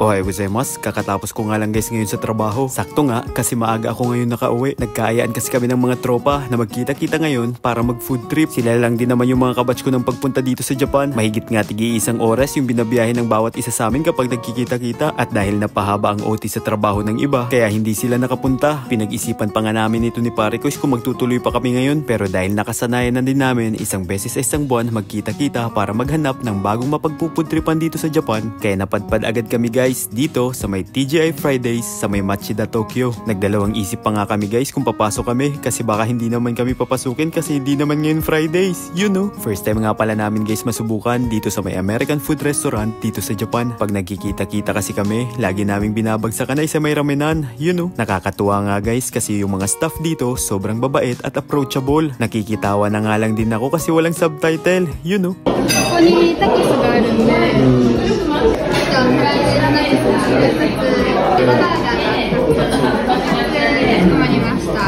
Ohay gozaimasu, kakatapos ko nga lang guys ngayon sa trabaho. Sakto nga kasi maaga ako ngayon nakauwi. Nagkaayaan kasi kami ng mga tropa na magkita-kita ngayon para mag food trip. Sila lang din naman yung mga kabatch ko ng pagpunta dito sa Japan. Mahigit nga tig-iisang oras yung binabiyahe ng bawat isa sa amin kapag nagkikita-kita. At dahil napahaba ang OT sa trabaho ng iba, kaya hindi sila nakapunta. Pinag-isipan pa nga namin ito ni Pare Kois kung magtutuloy pa kami ngayon. Pero dahil nakasanayan na din namin isang beses sa isang buwan magkita-kita para maghanap ng bagong mapagpupudtripan dito sa Japan, kaya napadpad agad kami guys dito sa may TGI Fridays sa may Machida, Tokyo. Nagdalawang isip pa nga kami guys kung papasok kami kasi baka hindi naman kami papasukin kasi hindi naman ngayon Fridays, you know. First time nga pala namin guys masubukan dito sa may American food restaurant dito sa Japan. Pag nagkikita-kita kasi kami, lagi naming binabagsakan ay sa may ramenan, you know. Nakakatuwa nga guys kasi yung mga staff dito sobrang babait at approachable. Nakikitawa na nga lang din ako kasi walang subtitle, you know. ここに見たことがあるんで、じゃあ、いらないですね。バーガーが決まりました。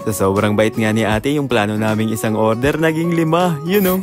Sa sobrang bait nga ni ate, yung plano naming isang order naging 5, you know.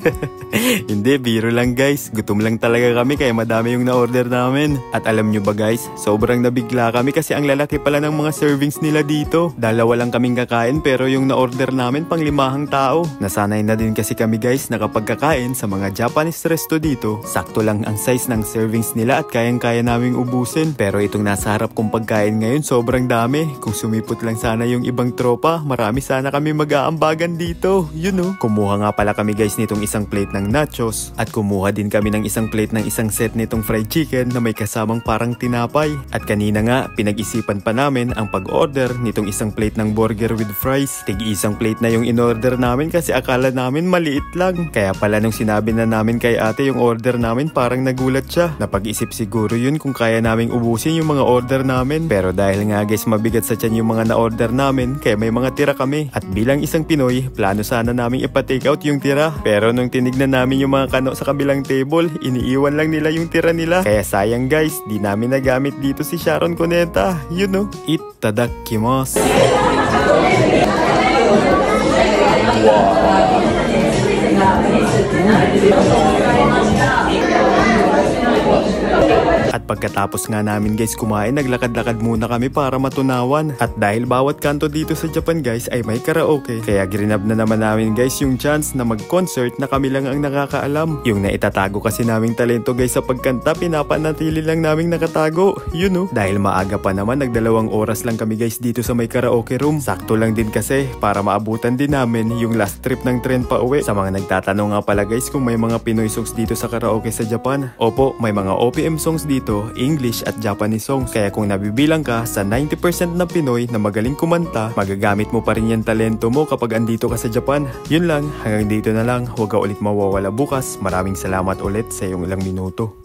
Hindi, biro lang guys. Gutom lang talaga kami kaya madami yung na-order namin. At alam nyo ba guys, sobrang nabigla kami kasi ang lalaki pala ng mga servings nila dito. Dalawa lang kaming kakain pero yung na-order namin pang 5 tao. Nasanay na din kasi kami guys na kapag kakain sa mga Japanese resto dito, sakto lang ang size ng servings nila at kayang-kaya naming ubusin. Pero itong nasa harap kong pagkain ngayon sobrang dami. Kung sumipot lang sana yung ibang tropa, marami sana kami mag-aambagan dito, you know. Kumuha nga pala kami guys nitong isang plate ng nachos at kumuha din kami ng isang plate ng isang set nitong fried chicken na may kasamang parang tinapay. At kanina nga, pinag-isipan pa namin ang pag-order nitong isang plate ng burger with fries. Tig-isang plate na yung in-order namin kasi akala namin maliit lang. Kaya pala nung sinabi na namin kay ate yung order namin, parang nagulat siya. Napag-isip siguro yun kung kaya naming ubusin yung mga order namin. Pero dahil nga guys mabigat sa tiyan yung mga na-order namin, kaya may mga tira kami. At bilang isang Pinoy, plano sana naming ipa-take out yung tira. Pero nung tinignan namin yung mga kano sa kabilang table, iniiwan lang nila yung tira nila. Kaya sayang guys, di namin nagamit dito si Sharon Cuneta, you know. Itadakimasu. At pagkatapos nga namin guys kumain, naglakad-lakad muna kami para matunawan. At dahil bawat kanto dito sa Japan guys ay may karaoke, kaya grinab na naman namin guys yung chance na mag-concert na kami lang ang nakakaalam. Yung naitatago kasi naming talento guys sa pagkanta, pinapanatili lang naming nakatago, you know. Dahil maaga pa naman, nagdalawang oras lang kami guys dito sa may karaoke room. Sakto lang din kasi para maabutan din namin yung last trip ng tren pa uwi. Sa mga nagtatanong nga pala guys kung may mga Pinoy songs dito sa karaoke sa Japan, opo, may mga OPM songs dito, English at Japanese songs. Kaya kung nabibilang ka sa 90% na Pinoy na magaling kumanta, magagamit mo pa rin yung talento mo kapag andito ka sa Japan. Yun lang, hanggang dito na lang. Huwag ka ulit mawawala bukas. Maraming salamat ulit sa iyong ilang minuto.